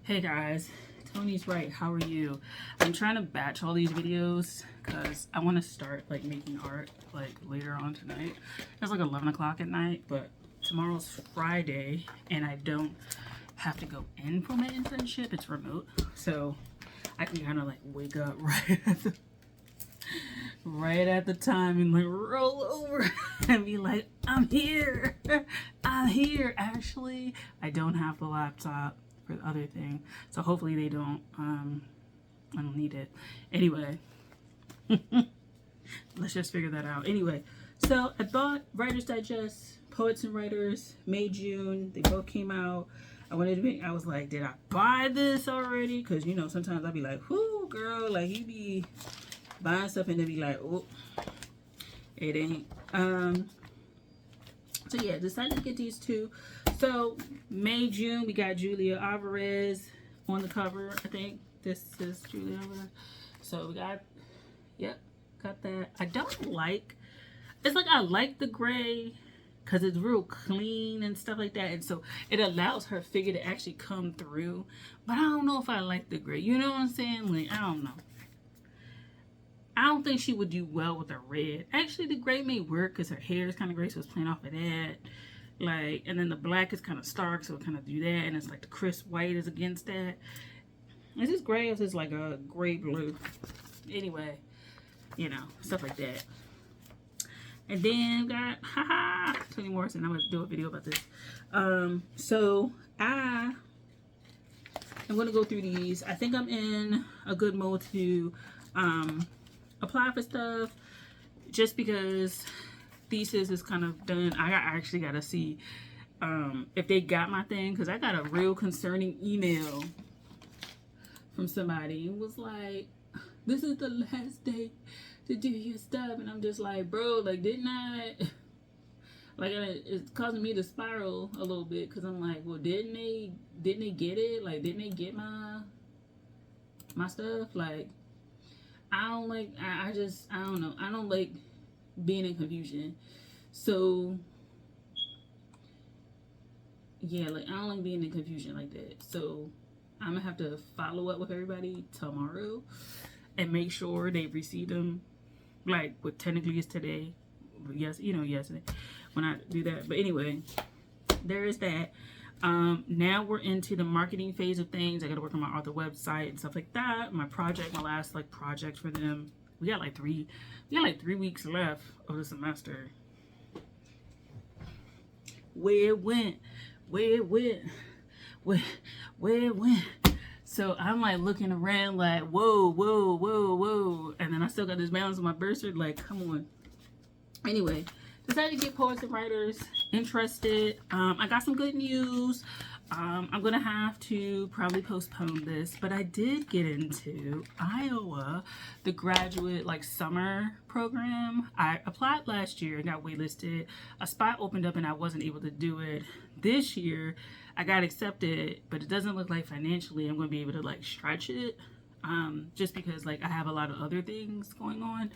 Hey guys, Tony's right. How are you? I'm trying to batch all these videos because I want to start like making art like later on tonight. It's like 11 o'clock at night, but tomorrow's Friday and I don't have to go in for my internship. It's remote, so I can kind of like wake up right at the time and like roll over and be like, I'm here. I'm here. Actually, I don't have the laptop for the other thing, so hopefully they don't I don't need it anyway. Let's just figure that out. Anyway, so I bought Writer's Digest, Poets and Writers, May, June. They both came out. I was like, did I buy this already? Because you know, sometimes I'll be like, whoo girl, like you be buying stuff and then be like, oh, it ain't. So yeah, decided to get these two. So May, June, we got Julia Alvarez on the cover. I think this is Julia Alvarez. So we got, yep, got that. I don't like, it's like I like the gray because it's real clean and stuff like that. And so it allows her figure to actually come through. But I don't know if I like the gray. You know what I'm saying? Like, I don't know. I don't think she would do well with a red. Actually, the gray may work because her hair is kind of gray, so it's playing off of that. Like, and then the black is kind of stark, so it kind of do that. And it's like the crisp white is against that. Is this gray or is this like a gray blue? Anyway, you know, stuff like that. And then got, Toni Morrison. I'm going to do a video about this. So I am going to go through these. I think I'm in a good mode to apply for stuff just because Thesis is kind of done. I actually got to see if they got my thing, because I got a real concerning email from somebody. It was like, this is the last day to do your stuff, and I'm just like, bro, like, didn't I, like, it's causing me to spiral a little bit, because I'm like, well, didn't they get it? Like, didn't they get my stuff? Like, I don't like, I don't know. I don't like being in confusion. So, yeah, like, I don't like being in confusion like that. So, I'm going to have to follow up with everybody tomorrow and make sure they receive them, like, what technically is today. Yes, you know, yesterday when I do that. But anyway, there is that. Now we're into the marketing phase of things. I got to work on my author website and stuff like that. My project, my last like project for them. We got like 3 weeks left of the semester. Where it went. So I'm like looking around like, whoa. And then I still got this balance on my birth cert. Like, come on. Anyway, decided to get Poets and Writers interested. I got some good news. I'm gonna have to probably postpone this, but I did get into Iowa, the graduate like summer program. I applied last year and got waitlisted. A spot opened up and I wasn't able to do it. This year I got accepted, but it doesn't look like financially I'm gonna be able to like stretch it, just because like I have a lot of other things going on.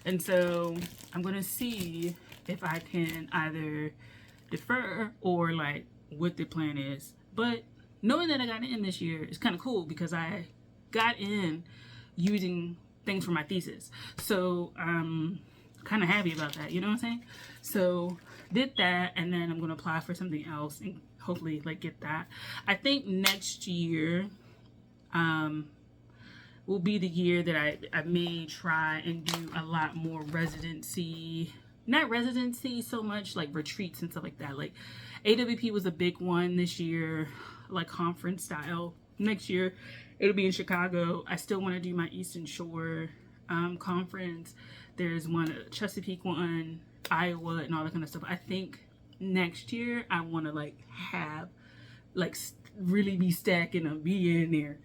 And so I'm gonna see if I can either defer or like what the plan is. But knowing that I got in this year is kind of cool because I got in using things for my thesis. So I'm kind of happy about that, you know what I'm saying? So did that, and then I'm gonna apply for something else and hopefully like get that. I think next year will be the year that I may try and do a lot more residency. Not residency so much, like retreats and stuff like that. Like AWP was a big one this year, like conference style. Next year it'll be in Chicago. I still want to do my Eastern Shore conference. There's one Chesapeake one, Iowa, and all that kind of stuff. I think next year I want to like have like really be stacking and be in there.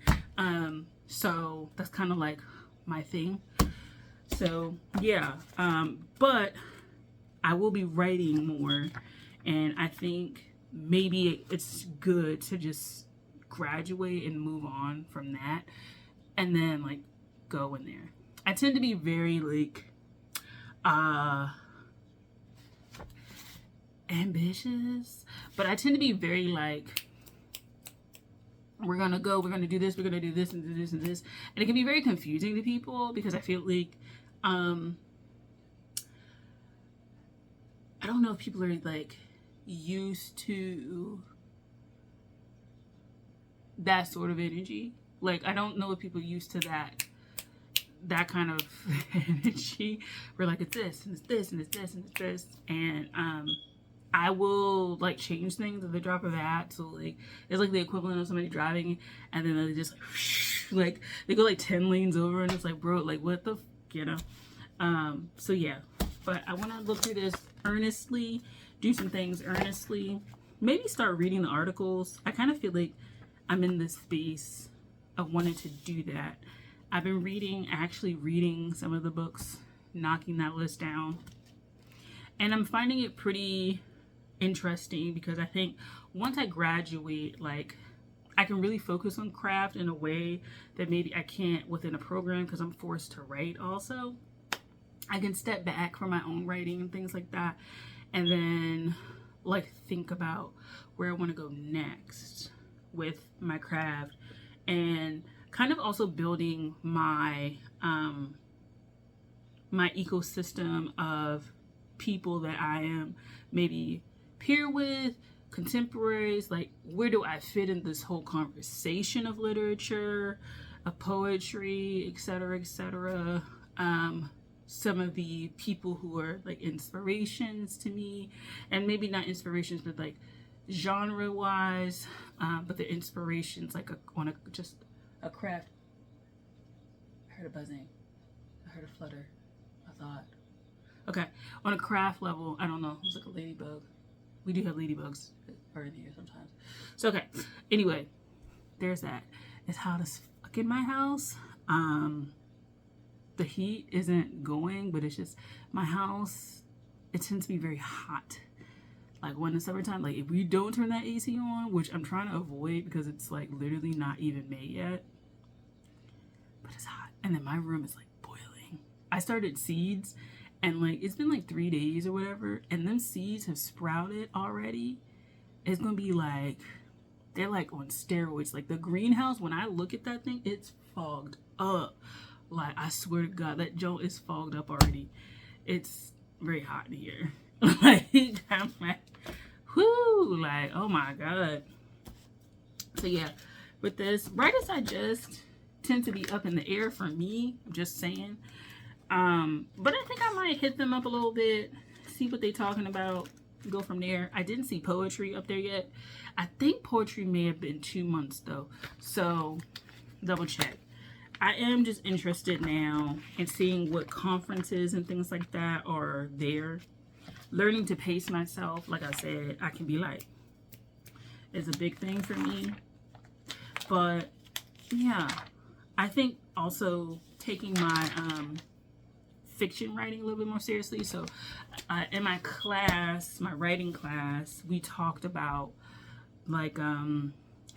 So that's kind of like my thing. So yeah, but I will be writing more, and I think maybe it's good to just graduate and move on from that and then like go in there. I tend to be very like ambitious, but I tend to be very like we're gonna go, we're gonna do this, we're gonna do this and do this and this. And it can be very confusing to people because I feel like I don't know if people are like used to that sort of energy. Like, I don't know if people are used to that kind of energy where like it's this and it's this and it's this and it's this. And I will like change things at the drop of a hat. So like it's like the equivalent of somebody driving and then they just like they go like 10 lanes over and it's like, bro, like what the you know. So yeah, but I want to look through this earnestly, do some things earnestly, maybe start reading the articles. I kind of feel like I'm in this space of wanting to do that. I've been actually reading some of the books, knocking that list down, and I'm finding it pretty interesting because I think once I graduate, like I can really focus on craft in a way that maybe I can't within a program because I'm forced to write also. I can step back from my own writing and things like that and then like think about where I want to go next with my craft and kind of also building my my ecosystem of people that I am maybe peer with, contemporaries, like where do I fit in this whole conversation of literature, of poetry, etc., etc. Some of the people who are like inspirations to me, and maybe not inspirations but like genre wise, but the inspirations like on just a craft. I heard a buzzing, I heard a flutter, I thought, okay, on a craft level, I don't know, it was like a ladybug. We do have ladybugs that are in here sometimes. So okay, anyway, there's that. It's hot as fuck in my house. The heat isn't going, but it's just my house, it tends to be very hot. Like when the summertime, like if we don't turn that AC on, which I'm trying to avoid because it's like literally not even May yet, but it's hot. And then my room is like boiling. I started seeds and like it's been like 3 days or whatever, and them seeds have sprouted already. It's gonna be like, they're like on steroids. Like the greenhouse, when I look at that thing, it's fogged up. Like I swear to God, that joint is fogged up already. It's very hot in here. Like I'm like, whoo, like oh my God. So yeah, with this, writer's digest tend to be up in the air for me. I'm just saying. But I think I might hit them up a little bit, see what they're talking about, go from there. I didn't see poetry up there yet. I think poetry may have been 2 months though, so double check. I am just interested now in seeing what conferences and things like that are there. Learning to pace myself, like I said, I can be like, is a big thing for me. But yeah, I think also taking my fiction writing a little bit more seriously. So in my class, my writing class, we talked about like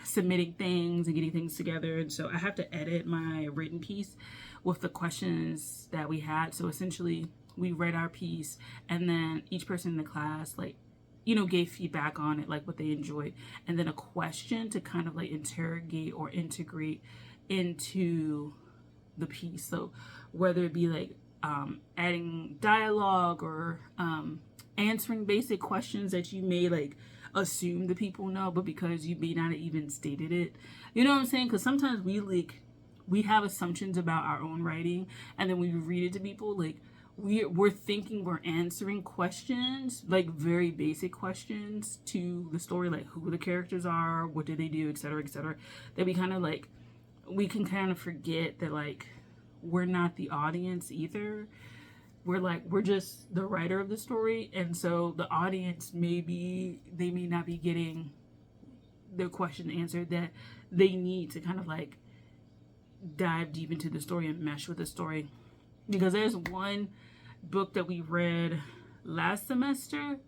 submitting things and getting things together. And so I have to edit my written piece with the questions that we had. So essentially we read our piece and then each person in the class like, you know, gave feedback on it, like what they enjoyed, and then a question to kind of like interrogate or integrate into the piece. So whether it be like adding dialogue or answering basic questions that you may like assume the people know, but because you may not have even stated it, you know what I'm saying? Because sometimes we have assumptions about our own writing, and then when we read it to people, like we're thinking we're answering questions, like very basic questions to the story, like who the characters are, what do they do, etc., etc., that we kind of like, we can kind of forget that like we're not the audience either. We're just the writer of the story, and so the audience they may not be getting their question answered that they need to kind of like dive deep into the story and mesh with the story. Because there's one book that we read last semester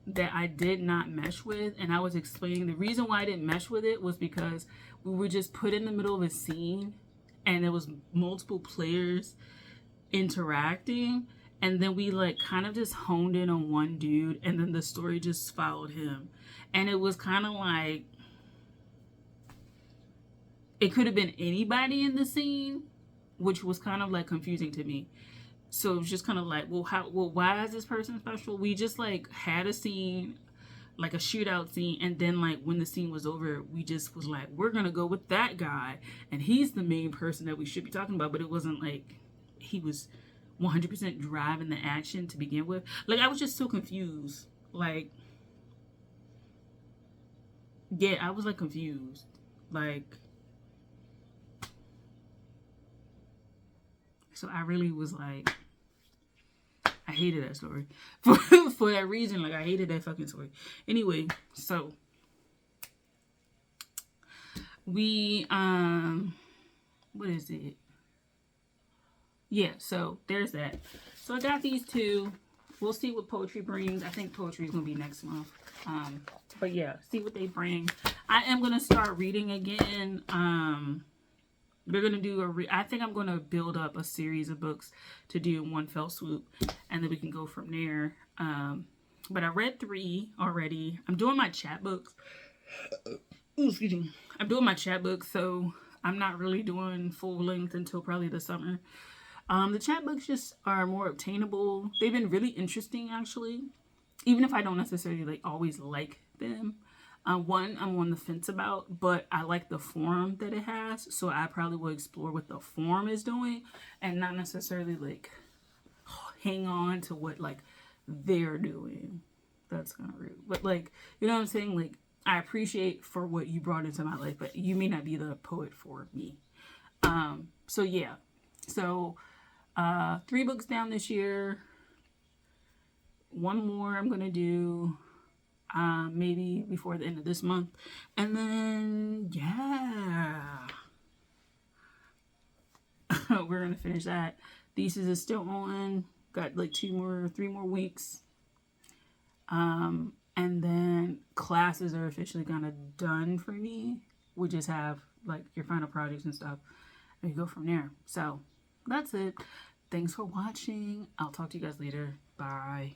that I did not mesh with, and I was explaining the reason why I didn't mesh with it was because we were just put in the middle of a scene and there was multiple players interacting, and then we like kind of just honed in on one dude, and then the story just followed him, and it was kind of like it could have been anybody in the scene, which was kind of like confusing to me. So it was just kind of like, well, why is this person special? We just like had a scene, like a shootout scene, and then like when the scene was over, we just was like, we're gonna go with that guy, and he's the main person that we should be talking about. But it wasn't like he was 100% driving the action to begin with. Like, I was just so confused. Like, yeah, I was like confused. Like, so I really was like, I hated that story for that reason. Like, I hated that fucking story. Anyway, so we what is it? Yeah, so there's that. So I got these two. We'll see what poetry brings. I think poetry is gonna be next month. But yeah, see what they bring. I am gonna start reading again. We're gonna do I think I'm gonna build up a series of books to do in one fell swoop, and then we can go from there. But I read 3 already. I'm doing my chapbooks. Ooh, excuse me. I'm doing my chapbooks, so I'm not really doing full length until probably the summer. The chapbooks just are more obtainable. They've been really interesting, actually, even if I don't necessarily like always like them. One I'm on the fence about, but I like the form that it has, so I probably will explore what the form is doing and not necessarily like hang on to what like they're doing. That's kind of rude, but like, you know what I'm saying? Like, I appreciate for what you brought into my life, but you may not be the poet for me. So yeah, so 3 books down this year. 1 more I'm gonna do maybe before the end of this month, and then yeah, we're gonna finish that. Thesis is still on. Got like 3 more weeks, and then classes are officially kind of done for me. We just have like your final projects and stuff, and you go from there. So that's it. Thanks for watching. I'll talk to you guys later. Bye.